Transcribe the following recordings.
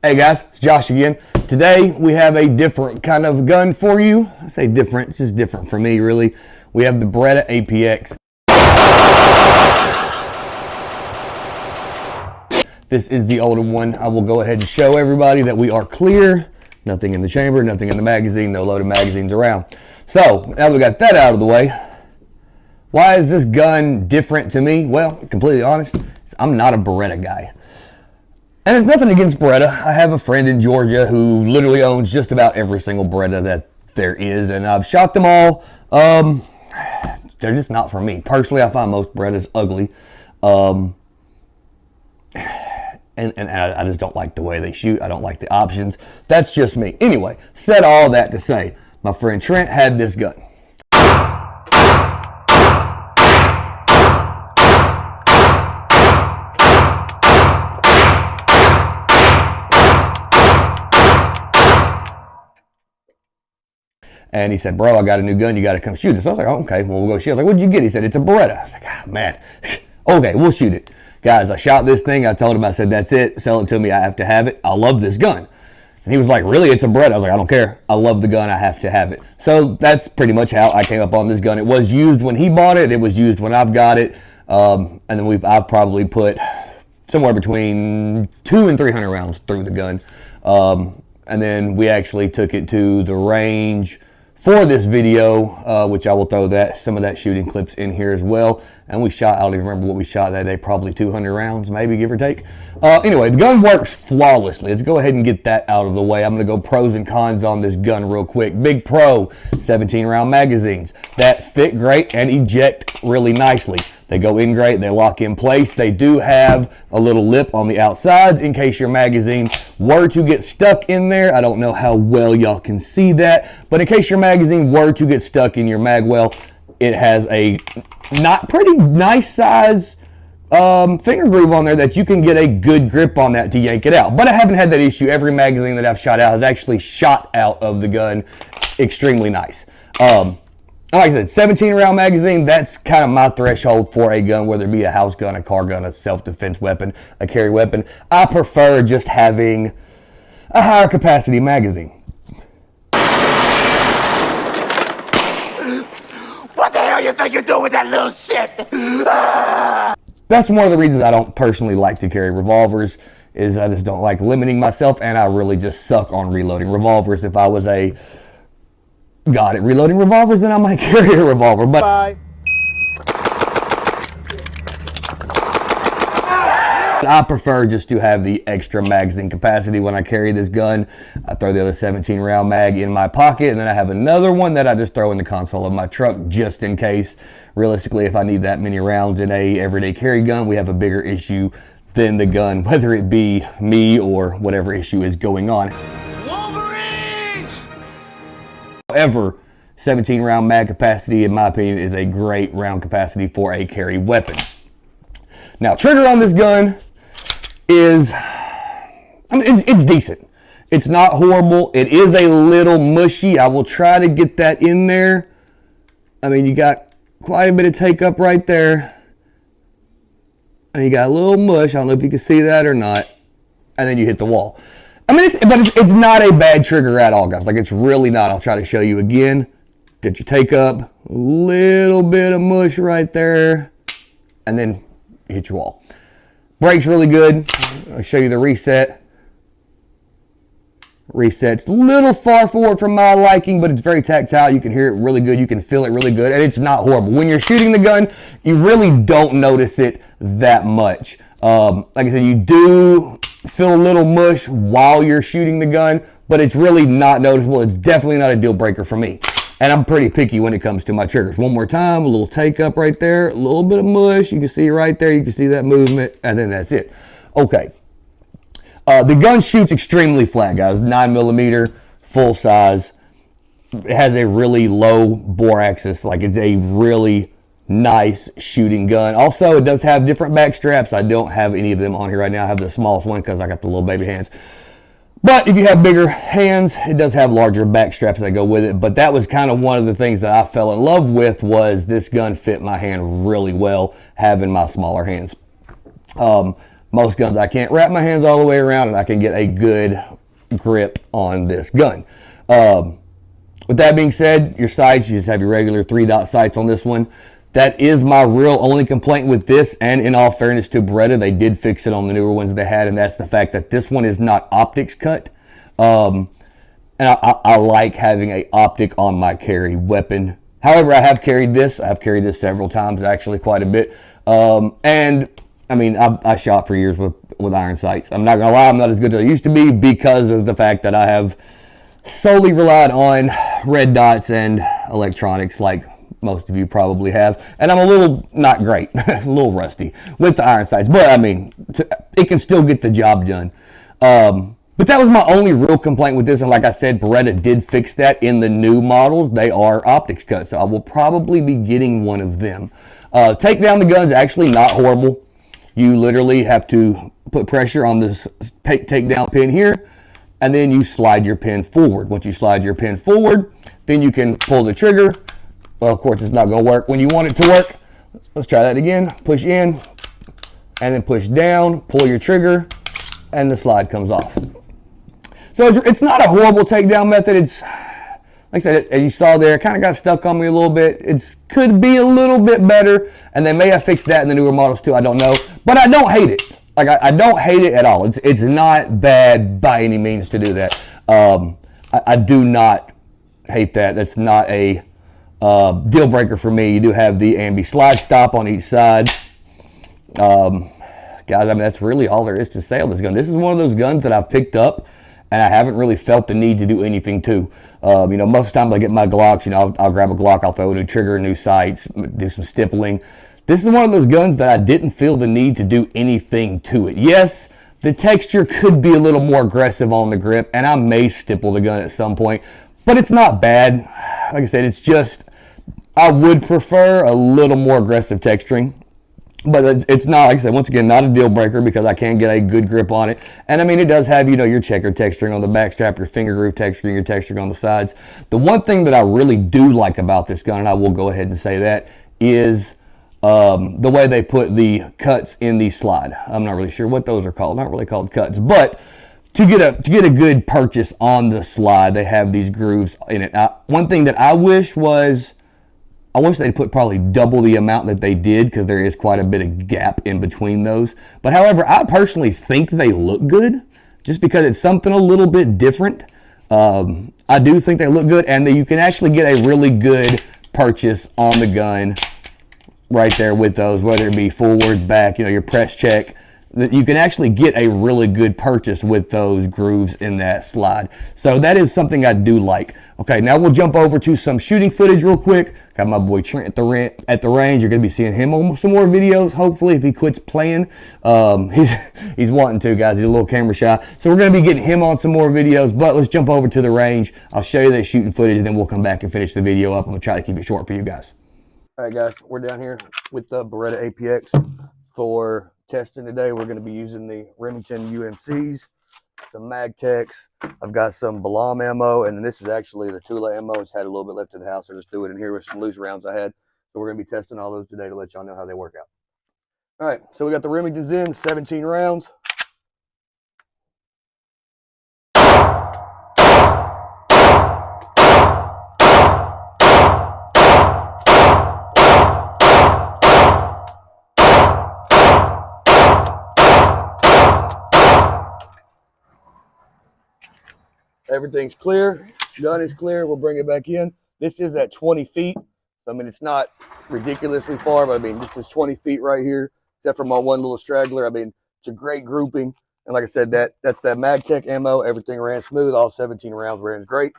Hey guys, it's Josh again. Today we have a different kind of gun for you. I say different, it's just different for me really. We have the Beretta APX. This is the older one. I will go ahead and show everybody that we are clear. Nothing in the chamber, nothing in the magazine, no loaded magazines around. So, now we got that out of the way. Why is this gun different to me? Well, completely honest, I'm not a Beretta guy. And it's nothing against Beretta. I have a friend in Georgia who literally owns just about every single Beretta that there is, and I've shot them all. They're just not for me. Personally, I find most Berettas ugly. And I just don't like the way they shoot. I don't like the options. That's just me. Anyway, said all that to say, my friend Trent had this gun. And he said, bro, I got a new gun. You got to come shoot it. So I was like, oh, okay, well, we'll go shoot it. I was like, what'd you get? He said, it's a Beretta. I was like, ah, man. Okay, we'll shoot it. Guys, I shot this thing. I told him, I said, that's it. Sell it to me. I have to have it. I love this gun. And he was like, really? It's a Beretta? I was like, I don't care. I love the gun. I have to have it. So that's pretty much how I came up on this gun. It was used when he bought it. It was used when I've got it. And then I've probably put somewhere between 200 and 300 rounds through the gun. And then we actually took it to the range for this video, which I will throw some of that shooting clips in here as well. And we shot, I don't even remember what we shot that day, probably 200 rounds, maybe, give or take. Anyway, the gun works flawlessly. Let's go ahead and get that out of the way. I'm going to go pros and cons on this gun real quick. Big pro, 17 round magazines that fit great and eject really nicely. They go in great, they lock in place. They do have a little lip on the outsides in case your magazine were to get stuck in there. I don't know how well y'all can see that, but in case your magazine were to get stuck in your mag well, it has a pretty nice size finger groove on there that you can get a good grip on that to yank it out. But I haven't had that issue. Every magazine that I've shot out has actually shot out of the gun extremely nice. Like I said, 17 round magazine, that's kind of my threshold for a gun, whether it be a house gun, a car gun, a self-defense weapon, a carry weapon. I prefer just having a higher capacity magazine. What the hell you think you're doing with that little shit? That's one of the reasons I don't personally like to carry revolvers, is I just don't like limiting myself, and I really just suck on reloading revolvers. If I was reloading revolvers, then I might carry a revolver. But Bye. I prefer just to have the extra magazine capacity when I carry this gun. I throw the other 17 round mag in my pocket, and then I have another one that I just throw in the console of my truck just in case. Realistically, if I need that many rounds in a everyday carry gun, we have a bigger issue than the gun, whether it be me or whatever issue is going on. However, 17 round mag capacity, in my opinion, is a great round capacity for a carry weapon. Now, trigger on this gun is, it's decent. It's not horrible. It is a little mushy. I will try to get that in there. I mean, you got quite a bit of take up right there. And you got a little mush. I don't know if you can see that or not. And then you hit the wall. I mean, it's not a bad trigger at all, guys. Like, it's really not. I'll try to show you again. Get your take up, a little bit of mush right there, and then you hit your wall. Brakes really good. I'll show you the reset. Reset's a little far forward from my liking, but it's very tactile. You can hear it really good. You can feel it really good, and it's not horrible. When you're shooting the gun, you really don't notice it that much. Like I said, you do feel a little mush while you're shooting the gun, but it's really not noticeable. It's definitely not a deal breaker for me. And I'm pretty picky when it comes to my triggers. One more time, a little take up right there, a little bit of mush. You can see right there, you can see that movement, and then that's it. Okay. The gun shoots extremely flat, guys. 9mm, full size. It has a really low bore axis. Like, it's a really nice shooting gun. Also, it does have different back straps. I don't have any of them on here right now. I have the smallest one because I got the little baby hands. But if you have bigger hands, it does have larger back straps that go with it. But that was kind of one of the things that I fell in love with, was this gun fit my hand really well, having my smaller hands. Most guns I can't wrap my hands all the way around and I can get a good grip on this gun. With that being said, your sights, you just have your regular 3-dot sights on this one. That is my real only complaint with this, and in all fairness to Beretta, they did fix it on the newer ones they had, and that's the fact that this one is not optics cut. And I like having a optic on my carry weapon. However, I have carried this. I've carried this several times, actually quite a bit. And I mean, I shot for years with iron sights. I'm not gonna lie, I'm not as good as I used to be because of the fact that I have solely relied on red dots and electronics like most of you probably have. And I'm a little not great, a little rusty with the iron sights. But I mean, it can still get the job done. But that was my only real complaint with this. And like I said, Beretta did fix that in the new models. They are optics cut. So I will probably be getting one of them. Take down the gun's actually not horrible. You literally have to put pressure on this takedown pin here, and then you slide your pin forward. Once you slide your pin forward, then you can pull the trigger. Well, of course, it's not going to work when you want it to work. Let's try that again. Push in, and then push down, pull your trigger, and the slide comes off. So it's not a horrible takedown method. It's, like I said, as you saw there, it kind of got stuck on me a little bit. It could be a little bit better, and they may have fixed that in the newer models too. I don't know, but I don't hate it. Like I don't hate it at all. It's not bad by any means to do that. I do not hate that. That's not a deal breaker for me. You do have the ambi slide stop on each side. Guys, I mean, that's really all there is to say on this gun. This is one of those guns that I've picked up and I haven't really felt the need to do anything to. You know, most of the time I get my Glocks, you know, I'll grab a Glock, I'll throw a new trigger, new sights, do some stippling. This is one of those guns that I didn't feel the need to do anything to it. Yes, the texture could be a little more aggressive on the grip, and I may stipple the gun at some point, but it's not bad. Like I said, it's just, I would prefer a little more aggressive texturing. But it's not, like I said, once again, not a deal breaker because I can get a good grip on it. And I mean, it does have, you know, your checker texturing on the back strap, your finger groove texturing, your texturing on the sides. The one thing that I really do like about this gun, and I will go ahead and say that, is the way they put the cuts in the slide. I'm not really sure what those are called. Not really called cuts, but to get a good purchase on the slide, they have these grooves in it. Now, one thing that I wish was, I wish they'd put probably double the amount that they did because there is quite a bit of gap in between those. But however, I personally think they look good just because it's something a little bit different. I do think they look good, and that you can actually get a really good purchase on the gun right there with those, whether it be forward, back, you know, your press check. You can actually get a really good purchase with those grooves in that slide. So that is something I do like. Okay, now we'll jump over to some shooting footage real quick. Got my boy Trent at the range. You're going to be seeing him on some more videos, hopefully, if he quits playing. He's wanting to, guys. He's a little camera shy. So we're going to be getting him on some more videos, but let's jump over to the range. I'll show you that shooting footage, and then we'll come back and finish the video up. I'm going to try to keep it short for you guys. All right, guys, we're down here with the Beretta APX for testing today. We're going to be using the Remington UMCs, some Magtechs. I've got some Balam ammo, and this is actually the Tula ammo. It's had a little bit left in the house. I just threw it in here with some loose rounds I had. So we're going to be testing all those today to let y'all know how they work out. All right, so we got the Remingtons in, 17 rounds. Everything's clear. Gun is clear. We'll bring it back in. This is at 20 feet. So, I mean, it's not ridiculously far, but I mean, this is 20 feet right here, except for my one little straggler. I mean, it's a great grouping. And like I said, that's that Magtech ammo. Everything ran smooth. All 17 rounds ran great.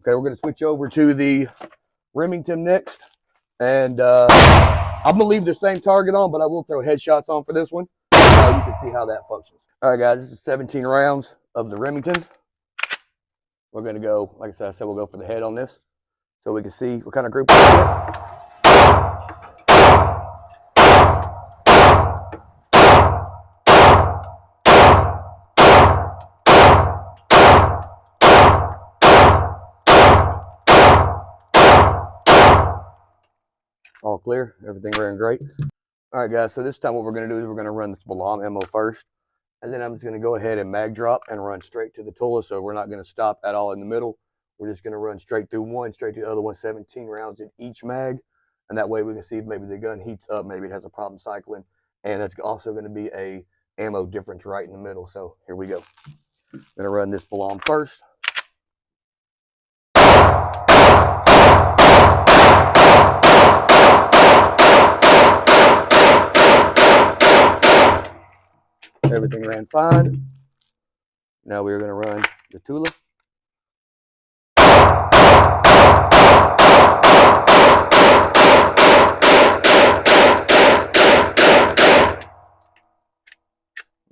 Okay, we're going to switch over to the Remington next. And I'm going to leave the same target on, but I will throw headshots on for this one. You can see how that functions. All right, guys, this is 17 rounds of the Remington. We're going to go, like I said, we'll go for the head on this so we can see what kind of group we get. All clear. Everything ran great. All right, guys, so this time what we're going to do is we're going to run this Balam ammo first. And then I'm just going to go ahead and mag drop and run straight to the Tula. So we're not going to stop at all in the middle. We're just going to run straight through one, straight to the other one, 17 rounds in each mag. And that way we can see if maybe the gun heats up, maybe it has a problem cycling. And that's also going to be a ammo difference right in the middle. So here we go. I'm going to run this Balam first. Everything ran fine. Now we're going to run the Tula.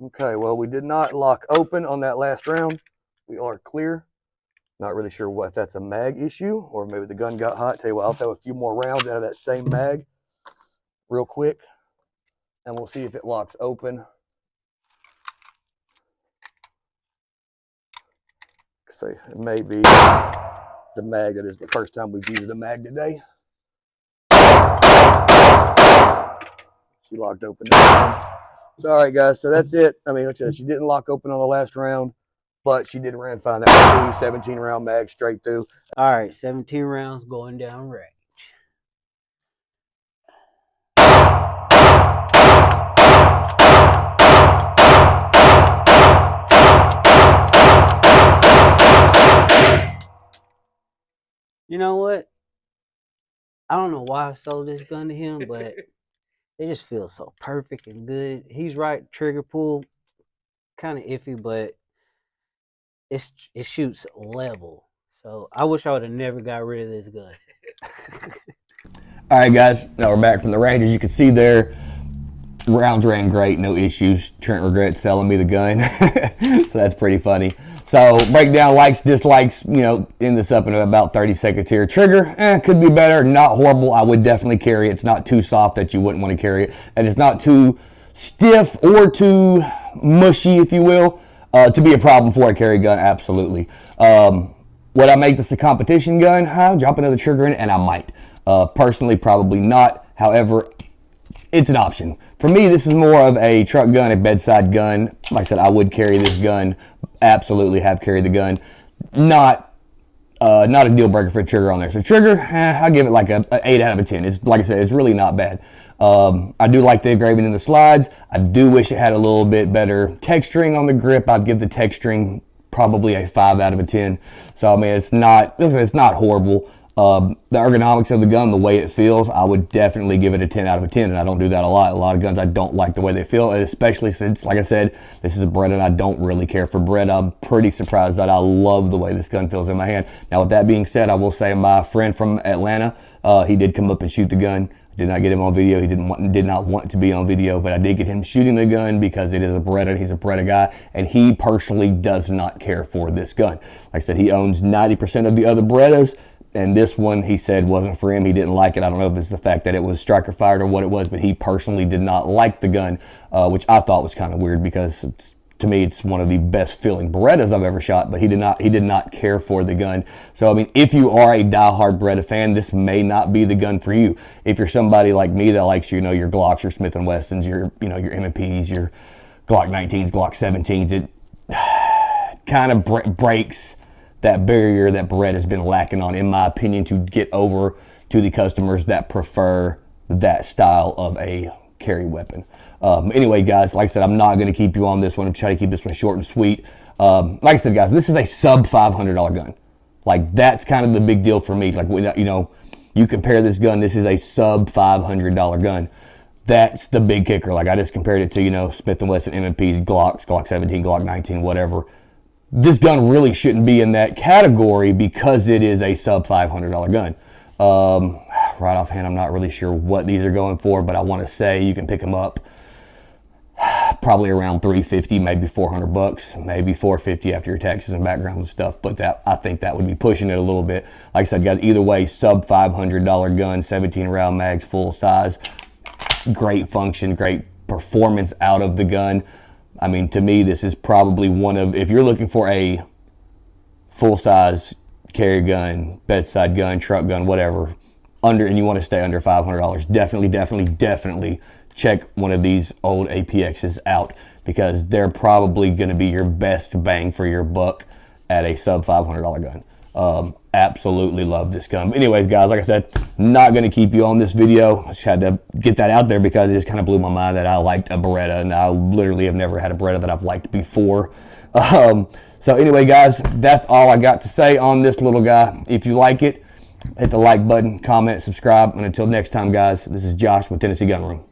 Okay, well, we did not lock open on that last round. We are clear. Not really sure what, if that's a mag issue or maybe the gun got hot. Tell you what, I'll throw a few more rounds out of that same mag real quick, and we'll see if it locks open. So it may be the mag that is the first time we've used the mag today. She locked open that round. So, all right, guys, so that's it. I mean, like I said, she didn't lock open on the last round, but she did ran fine. That was 17 round mag straight through. All right, 17 rounds going down range. You know what? I don't know why I sold this gun to him, but it just feels so perfect and good. He's right, trigger pull, kind of iffy, but it shoots level. So I wish I would have never got rid of this gun. All right, guys, now we're back from the range. As you can see there, rounds ran great, no issues. Trent regrets selling me the gun, so that's pretty funny. So breakdown, likes, dislikes, you know, end this up in about 30 seconds here. Trigger, could be better, not horrible. I would definitely carry it. It's not too soft that you wouldn't want to carry it, and it's not too stiff or too mushy, if you will, to be a problem for a carry gun, absolutely. Would I make this a competition gun? I'll drop another trigger in it, and I might. Personally, probably not. However, it's an option. For me, this is more of a truck gun, a bedside gun. Like I said, I would carry this gun. Absolutely have carried the gun. Not a deal breaker for a trigger on there. So trigger, I'll give it like a 8 out of a 10. It's, like I said, it's really not bad. I do like the engraving in the slides. I do wish it had a little bit better texturing on the grip. I'd give the texturing probably a 5 out of a 10. So I mean, it's not horrible. The ergonomics of the gun, the way it feels, I would definitely give it a 10 out of a 10, and I don't do that a lot. A lot of guns I don't like the way they feel, especially since, like I said, this is a Beretta and I don't really care for Beretta. I'm pretty surprised that I love the way this gun feels in my hand. Now, with that being said, I will say my friend from Atlanta, he did come up and shoot the gun. Did not get him on video. He did not want to be on video, but I did get him shooting the gun because it is a Beretta. He's a Beretta guy, and he personally does not care for this gun. Like I said, he owns 90% of the other Berettas, and this one, he said, wasn't for him. He didn't like it. I don't know if it's the fact that it was striker fired or what it was, but he personally did not like the gun, which I thought was kind of weird because to me, it's one of the best feeling Berettas I've ever shot, but he did not care for the gun. So, I mean, if you are a diehard Beretta fan, this may not be the gun for you. If you're somebody like me that likes, you know, your Glocks, your Smith & Wessons, your M&Ps, your Glock 19s, Glock 17s, it kind of breaks that barrier that Beretta's been lacking on, in my opinion, to get over to the customers that prefer that style of a carry weapon. Anyway, guys, like I said, I'm not going to keep you on this one. I'm trying to keep this one short and sweet. Like I said, guys, this is a sub $500 gun. Like, that's kind of the big deal for me. Like, you know, you compare this gun, this is a sub $500 gun. That's the big kicker. Like, I just compared it to, you know, Smith & Wesson, M&Ps, Glocks, Glock 17, Glock 19, whatever. This gun really shouldn't be in that category because it is a sub $500 gun. Right offhand, I'm not really sure what these are going for, but I want to say you can pick them up probably around $350, maybe $400, maybe $450 after your taxes and background and stuff. But that, I think that would be pushing it a little bit. Like I said, guys, either way, sub $500 gun, 17 round mags, full size, great function, great performance out of the gun. I mean, to me, this is probably one of, if you're looking for a full-size carry gun, bedside gun, truck gun, whatever, and you want to stay under $500, definitely check one of these old APXs out. because they're probably going to be your best bang for your buck at a sub $500 gun. Absolutely love this gun. But anyways, guys, like I said, not going to keep you on this video. I just had to get that out there because it just kind of blew my mind that I liked a Beretta, and I literally have never had a Beretta that I've liked before. So anyway, guys, that's all I got to say on this little guy. If you like it, hit the like button, comment, subscribe, and until next time, guys, this is Josh with Tennessee Gun Room.